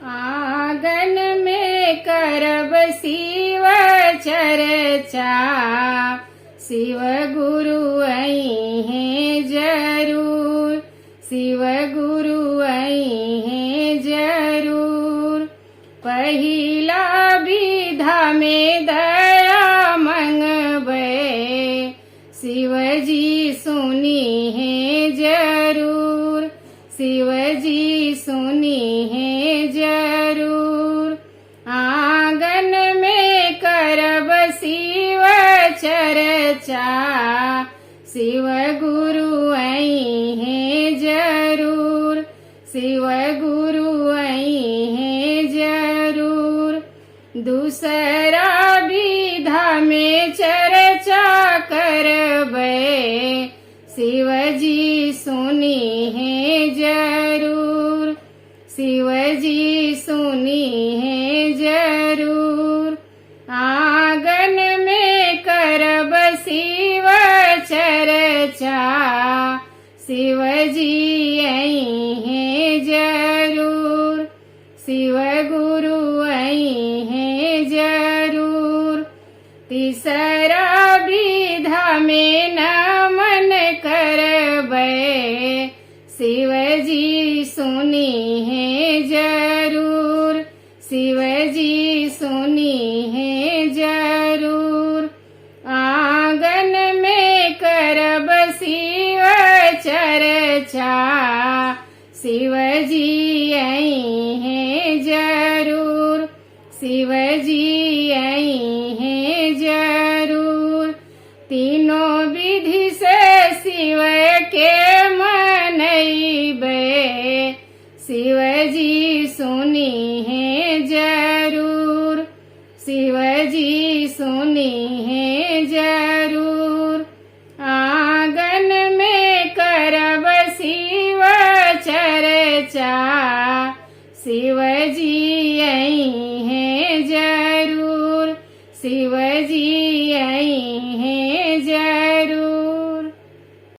आंगन में करब शिव चर्चा, शिव गुरु आई हैं जरूर, शिव गुरु आई हैं जरूर। पहिला विधा में दया मंगबे, शिव जी सुनी है जरूर, शिव जी सुनी है जरूर। आंगन में करब शिव चर्चा, शिव गुरु आई हैं जरूर, शिव गुरु आई हैं जरूर। दूसरा विधा में चर्चा करबे, शिव जी सुनी है जरूर, शिव जी सुनी है जरूर। आंगन में करब शिव चर्चा, शिव जी आई हैं जरूर, शिव गुरु आई हैं जरूर। तीसरा विधा में नमन करबे, शिव जी सुनी है जरूर, शिव जी सुनी है जरूर। आंगन में करब शिव चर्चा, शिव जी आई हैं जरूर, शिव जी आई हैं जरूर। तीनों विधि से शिव के मनइबे, शिव जी सुनी है जरूर, शिव जी सुनी है जरूर। आंगन में करब शिव चर्चा, शिव जी आई हैं जरूर, शिव जी आई